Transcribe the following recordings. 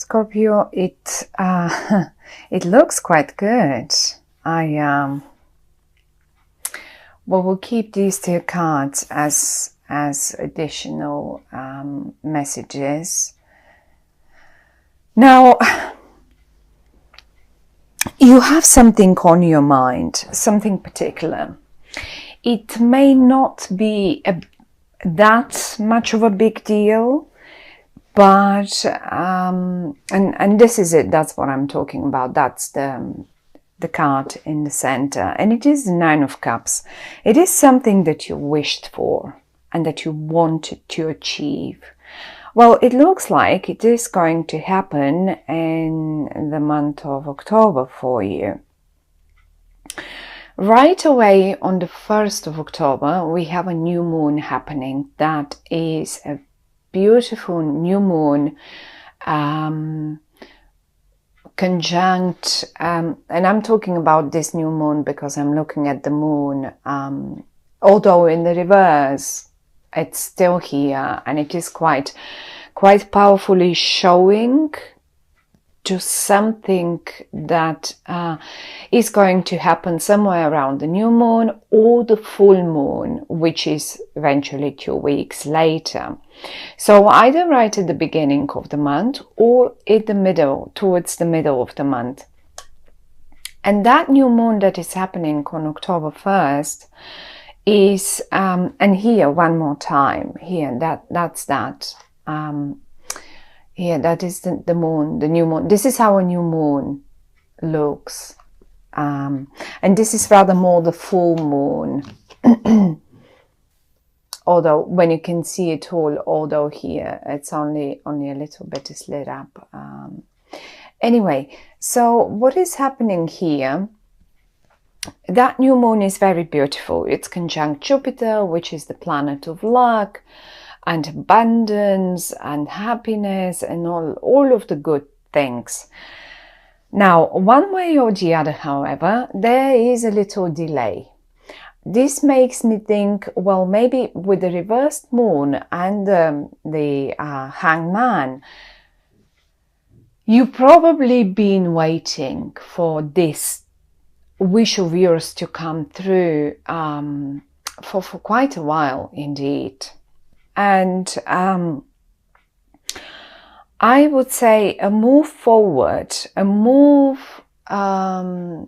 Scorpio, it it looks quite good. We'll keep these two cards as additional messages. Now, you have something on your mind, something particular. It may not be that much of a big deal, but and this is it. That's what I'm talking about. That's the card in the center, and it is the Nine of Cups. It is something that you wished for and that you wanted to achieve. Well, it looks like it is going to happen in the month of October for you. Right away on the 1st of October, we have a new moon happening. That is a beautiful new moon conjunct, and I'm talking about this new moon because I'm looking at the moon, although in the reverse, it's still here, and it is quite powerfully showing to something that is going to happen somewhere around the new moon or the full moon, which is eventually 2 weeks later. So either right at the beginning of the month or in the middle, towards the middle of the month. And that new moon that is happening on October 1st is, and here one more time, here, that's that. Here, that is the moon, the new moon. This is how a new moon looks. And this is rather more the full moon. Although, when you can see it all, although here, it's only a little bit is lit up. Anyway, so what is happening here? That new moon is very beautiful. It's conjunct Jupiter, which is the planet of luck and abundance and happiness and all of the good things. Now, one way or the other, however, there is a little delay. This makes me think, well, maybe with the reversed moon and the hangman, you've probably been waiting for this wish of yours to come through for quite a while indeed. And I would say a move forward, a move, a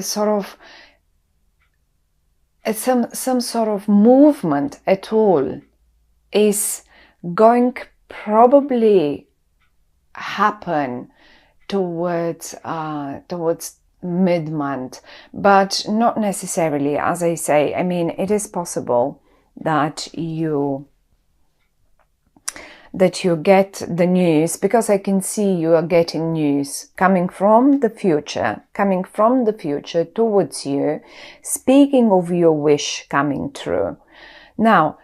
sort of, some sort of movement at all is going probably happen towards mid-month, but not necessarily. As I say, I mean, it is possible that you get the news, because I can see you are getting news coming from the future towards you, speaking of your wish coming true. Now,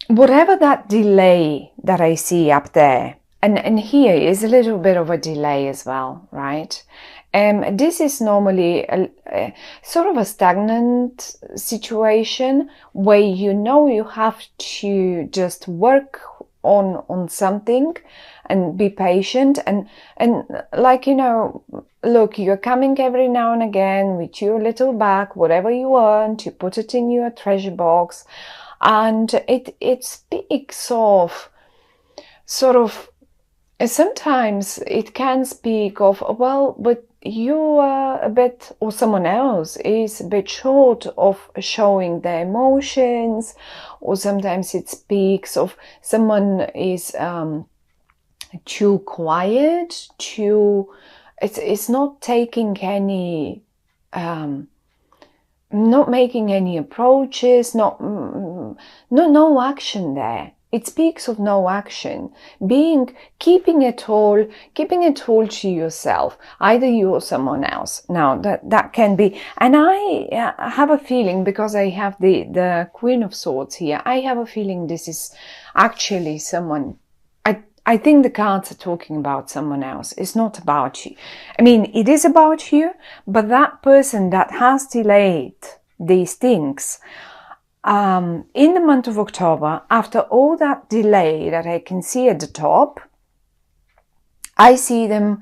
whatever that delay that I see up there, and here is a little bit of a delay as well, right? This is normally a sort of a stagnant situation where you have to just work on something and be patient and like, look, you're coming every now and again with your little bag, whatever you want, you put it in your treasure box, and it speaks of sort of, sometimes it can speak of, well, but you are a bit, or someone else is a bit short of showing their emotions, or sometimes it speaks of someone is too quiet, it's not taking any, not making any approaches, no action there. It speaks of no action, keeping it all to yourself, either you or someone else. Now that can be, and I have a feeling, because I have the Queen of Swords here, I have a feeling this is actually someone. I think the cards are talking about someone else. It's not about you. I mean, it is about you, but that person that has delayed these things, in the month of October, after all that delay that I can see at the top, I see them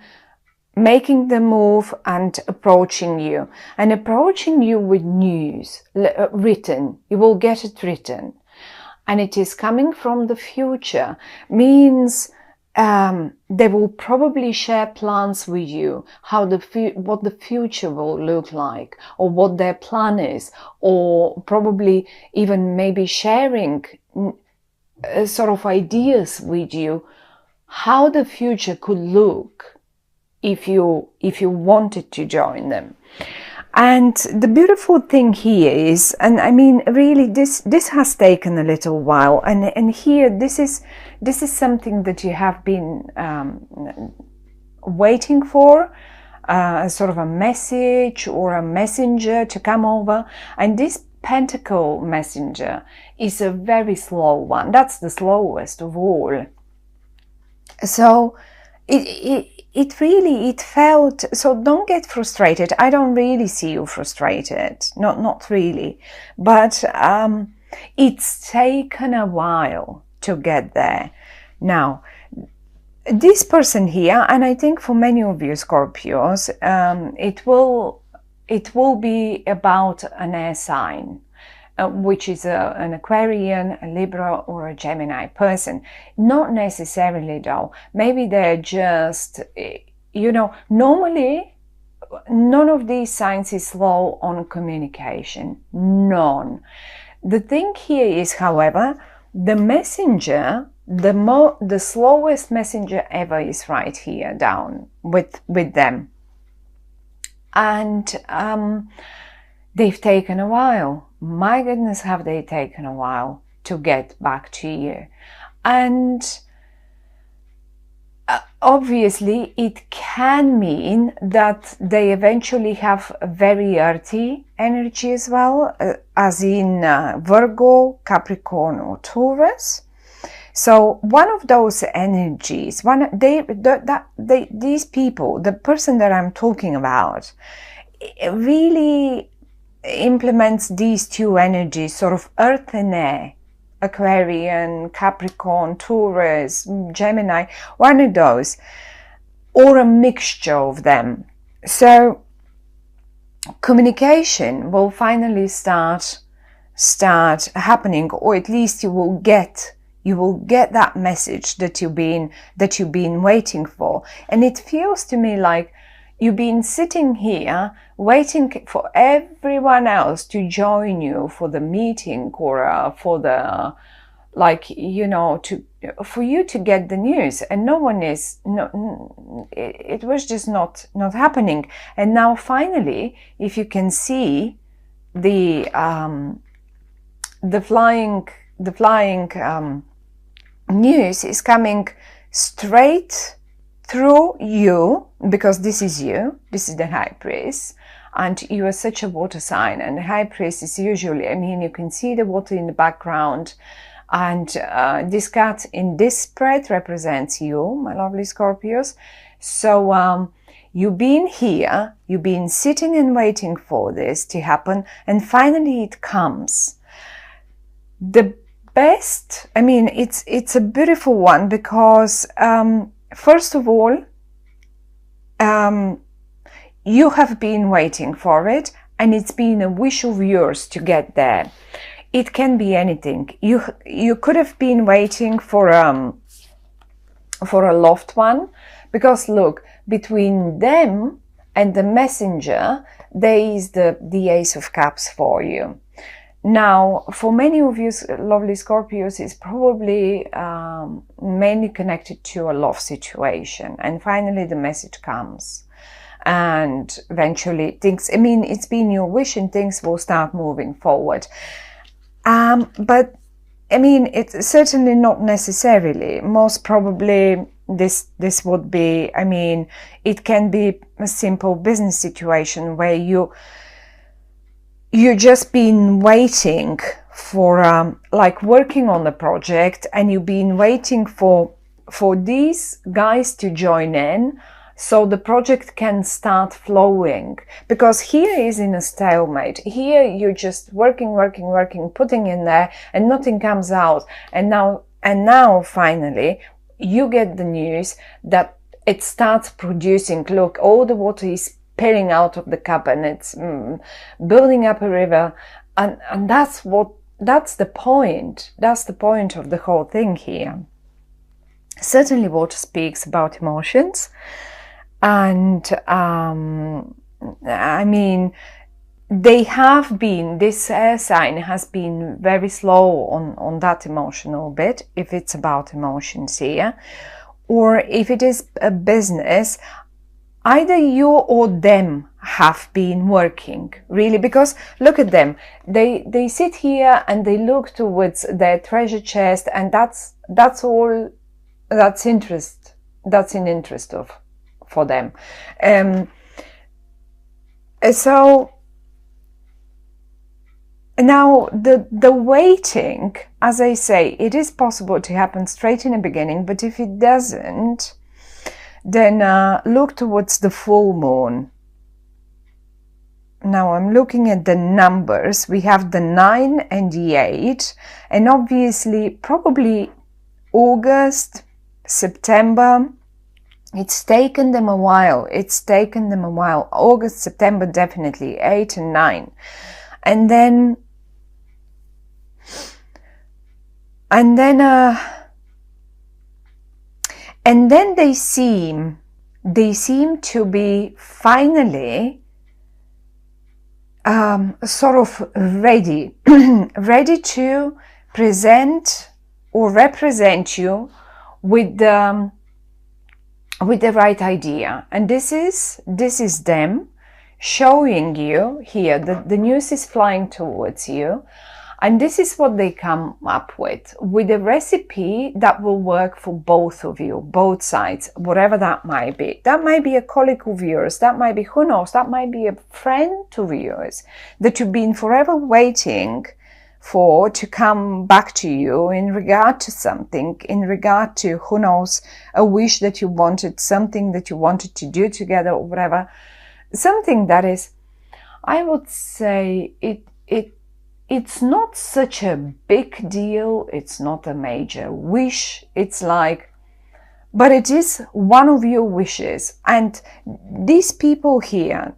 making the move and approaching you with news written. You will get it written, and it is coming from the future. Means they will probably share plans with you, what the future will look like, or what their plan is, or probably even maybe sharing sort of ideas with you how the future could look if you wanted to join them. And the beautiful thing here is, and I mean, really, this has taken a little while, and here this is something that you have been waiting for, sort of a message or a messenger to come over. And this Pentacle messenger is a very slow one. That's the slowest of all. So it really felt, so don't get frustrated. I don't really see you frustrated, not really, but it's taken a while to get there. Now, this person here, and I think for many of you Scorpios, it will be about an air sign, which is an Aquarian, a Libra, or a Gemini person. Not necessarily though. Maybe they're just, normally none of these signs is slow on communication. None. The thing here is, however, the messenger, the slowest messenger ever is right here down with them. And they've taken a while. My goodness, have they taken a while to get back to you. And obviously it can mean that they eventually have a very earthy energy as well, as in Virgo, Capricorn, or Taurus. So one of those energies, these people, the person that I'm talking about, really implements these two energies, sort of earth and air, Aquarian, Capricorn, Taurus, Gemini, one of those, or a mixture of them. So communication will finally start happening, or at least you will get that message that you've been waiting for. And it feels to me like you've been sitting here waiting for everyone else to join you for the meeting, or for the, for you to get the news, and it was just not happening. And now finally, if you can see the flying news is coming straight through you, because this is you, this is the High Priest, and you are such a water sign, and the High Priest is usually, you can see the water in the background, and this cat in this spread represents you, my lovely Scorpios. So you've been here, you've been sitting and waiting for this to happen, and finally it comes. The best, it's a beautiful one, because first of all, you have been waiting for it, and it's been a wish of yours to get there. It can be anything. You could have been waiting for a loved one, because look, between them and the messenger, there is the Ace of Cups for you. Now, for many of you lovely Scorpios, it's probably mainly connected to a love situation. And finally, the message comes. And eventually things, it's been your wish, and things will start moving forward. But, it's certainly not necessarily. Most probably this would be, it can be a simple business situation where you just been waiting for, working on the project, and you've been waiting for these guys to join in, so the project can start flowing. Because here is in a stalemate. Here you're just working, putting in there, and nothing comes out. And now finally you get the news that it starts producing. Look, all the water is spilling out of the cup, and it's building up a river, and that's the point. That's the point of the whole thing here. Certainly water speaks about emotions, and I mean, this air sign has been very slow on that emotional bit, if it's about emotions here, or if it is a business, either you or them have been working, really, because look at them. They sit here and they look towards their treasure chest, and that's all. That's in interest for them. So now the waiting, as I say, it is possible to happen straight in the beginning, but if it doesn't, then look towards the full moon. Now I'm looking at the numbers. We have the 9 and the 8, and obviously probably August, September, it's taken them a while. August, September, definitely 8 and 9. And then they seem to be finally sort of ready to present or represent you with the right idea. And this is them showing you here that the news is flying towards you, and this is what they come up with a recipe that will work for both of you, both sides, whatever that might be. That might be a colleague of yours, that might be, who knows, that might be a friend of yours that you've been forever waiting for to come back to you in regard to something, in regard to, who knows, a wish that you wanted, something that you wanted to do together or whatever. Something that is, I would say, it's not such a big deal, it's not a major wish, it's like, but it is one of your wishes. And these people here,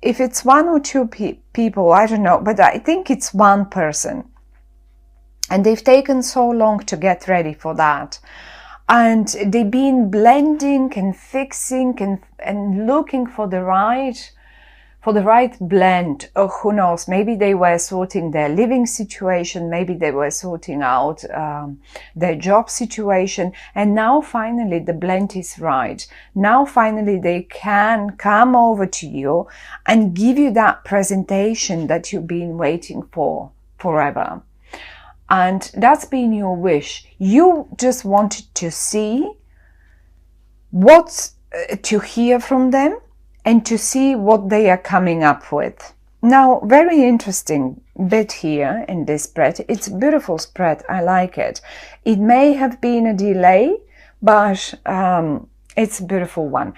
if it's one or two people, I don't know, but I think it's one person. And they've taken so long to get ready for that. And they've been blending and fixing and looking for the right blend. Or who knows, maybe they were sorting their living situation, maybe they were sorting out their job situation, and now finally the blend is right. Now finally they can come over to you and give you that presentation that you've been waiting for forever. And that's been your wish. You just wanted to see to hear from them, and to see what they are coming up with. Now, very interesting bit here in this spread. It's a beautiful spread. I like it. It may have been a delay, but it's a beautiful one.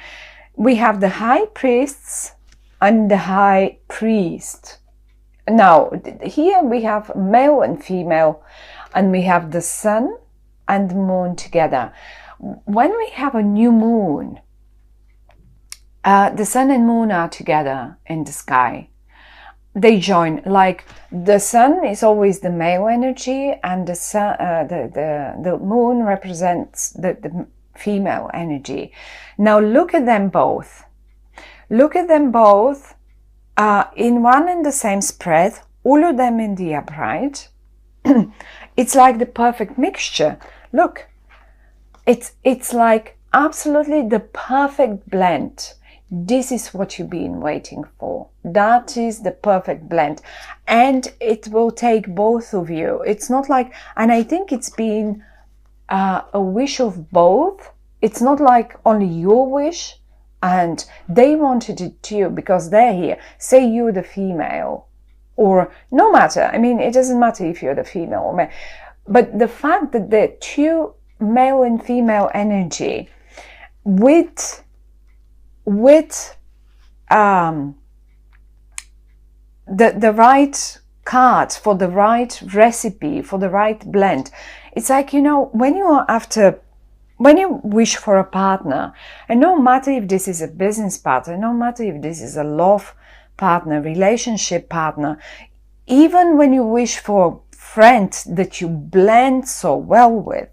We have the high priests and the high priest. Now, here we have male and female, and we have the sun and the moon together. When we have a new moon, the sun and moon are together in the sky. They join, like the sun is always the male energy, and the moon represents the female energy. Now look at them both. Look at them both in one and the same spread, all of them in the upright. It's like the perfect mixture. Look, it's like absolutely the perfect blend. This is what you've been waiting for. That is the perfect blend. And it will take both of you. It's not like, and I think it's been a wish of both. It's not like only your wish and they wanted it too because they're here. Say you're the female, or no matter. I mean, it doesn't matter if you're the female or male. But the fact that the two male and female energy with with the right cards for the right recipe, for the right blend. It's like, you know, when you wish for a partner, and no matter if this is a business partner, no matter if this is a love partner, relationship partner, even when you wish for friends that you blend so well with,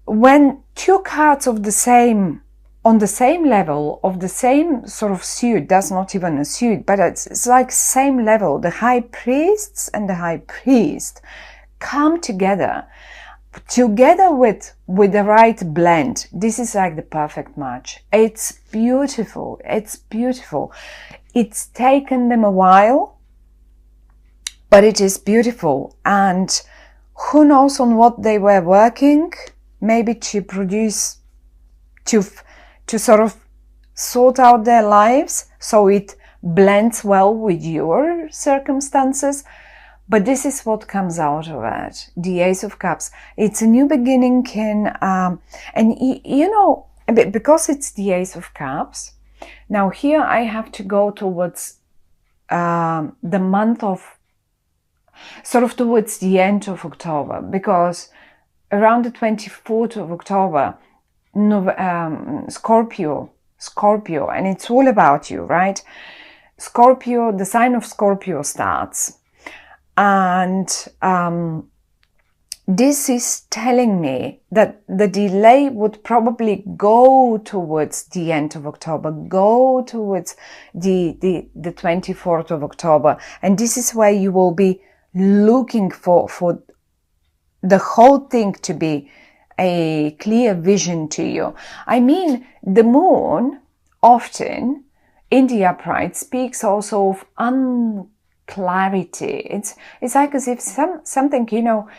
when two cards of the same, on the same level, of the same sort of suit, that's not even a suit, but it's like same level, the high priests and the high priest come together with the right blend. This is like the perfect match. It's beautiful. It's beautiful. It's taken them a while, but it is beautiful. And who knows on what they were working, maybe to produce, to sort of sort out their lives so it blends well with your circumstances. But this is what comes out of it. The Ace of Cups. It's a new beginning, and you know, because it's the Ace of Cups, now here I have to go towards the month of, sort of towards the end of October, because around the 24th of October, Scorpio, and it's all about you, right? Scorpio, the sign of Scorpio starts. And this is telling me that the delay would probably go towards the end of October, go towards the 24th of October. And this is where you will be looking for the whole thing to be a clear vision to you. I mean, the moon often in the upright speaks also of clarity. It's like as if something, you know,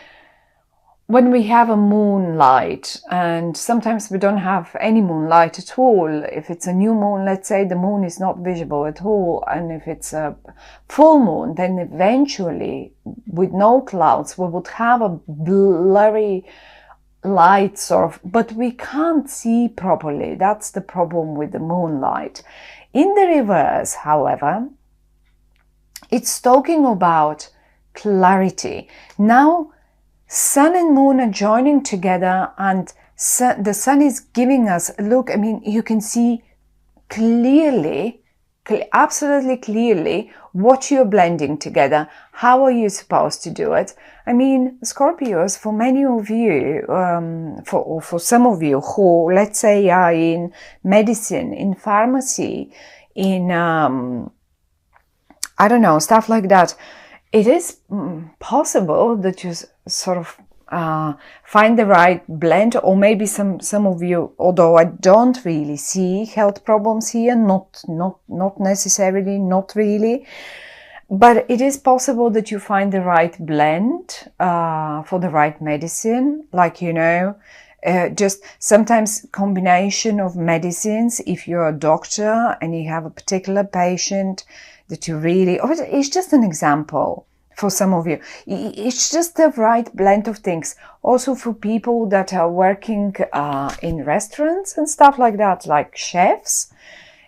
when we have a moonlight, and sometimes we don't have any moonlight at all. If it's a new moon, let's say, the moon is not visible at all. And if it's a full moon, then eventually with no clouds, we would have a blurry light sort of, but we can't see properly. That's the problem with the moonlight. In the reverse, however, it's talking about clarity. Now, sun and moon are joining together, and the sun is giving us, look, I mean, you can see clearly, absolutely clearly what you're blending together. How are you supposed to do it? I mean, Scorpios, for many of you, for some of you who, let's say, are in medicine, in pharmacy, in, I don't know, stuff like that, it is possible that you sort of find the right blend, or maybe some of you, although I don't really see health problems here, not necessarily, not really, but it is possible that you find the right blend for the right medicine, like, you know, just sometimes combination of medicines. If you're a doctor and you have a particular patient that you really, or it's just an example for some of you, it's just the right blend of things. Also for people that are working in restaurants and stuff like that, like chefs,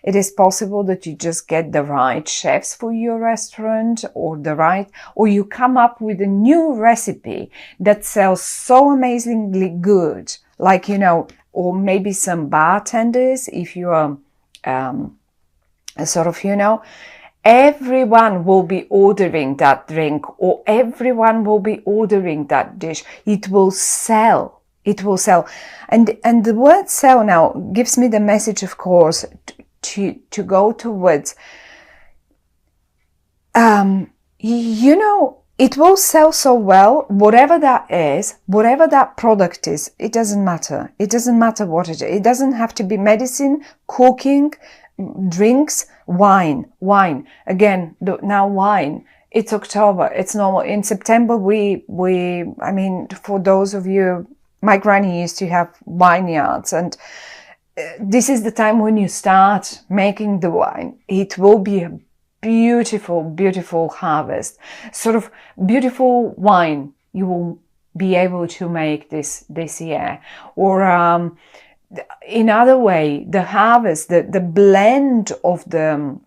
it is possible that you just get the right chefs for your restaurant, or you come up with a new recipe that sells so amazingly good, like, you know, or maybe some bartenders, if you are sort of, you know, everyone will be ordering that drink, or everyone will be ordering that dish. It will sell. It will sell. And the word sell now gives me the message, of course, to go towards, you know, it will sell so well, whatever that is, whatever that product is, it doesn't matter. It doesn't matter what it is. It doesn't have to be medicine, cooking, drinks, wine. Again, now wine. It's October. It's normal. In September, I mean, for those of you, my granny used to have vineyards, and this is the time when you start making the wine. It will be a beautiful, beautiful harvest, sort of beautiful wine you will be able to make this year. Or in other way, the harvest, the blend of the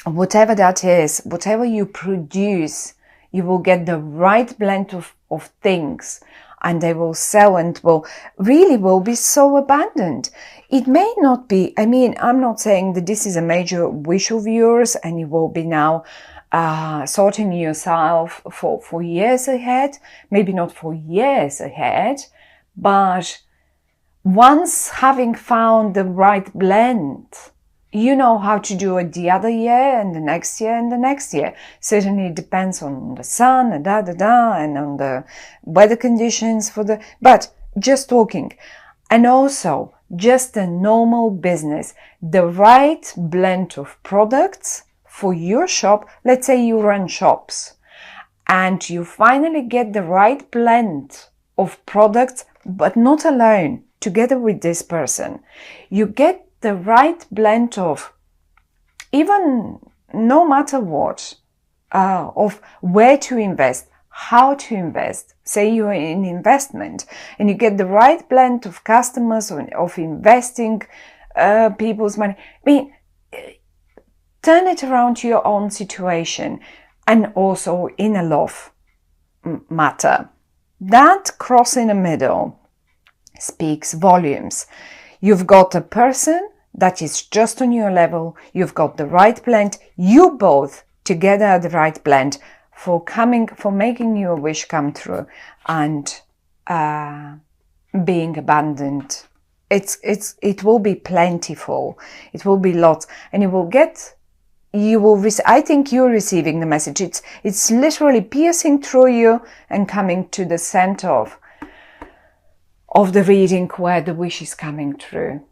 whatever that is, whatever you produce, you will get the right blend of things, and they will sell and will be so abundant. It may not be, I mean, I'm not saying that this is a major wish of yours and you will be now sorting yourself for years ahead, maybe not for years ahead, but once having found the right blend, you know how to do it the other year and the next year and the next year. Certainly it depends on the sun and and on the weather conditions but just talking. And also just a normal business, the right blend of products for your shop. Let's say you run shops and you finally get the right blend of products, but not alone, together with this person. You get the right blend of, even no matter what, of where to invest, how to invest. Say you're in investment and you get the right blend of customers, of investing people's money. I mean, turn it around to your own situation, and also in a love matter. That cross in the middle speaks volumes. You've got a person that is just on your level. You've got the right blend. You both together are the right blend for making your wish come true and being abundant. It will be plentiful. It will be lots, and I think you're receiving the message. It's literally piercing through you and coming to the center of the reading where the wish is coming through.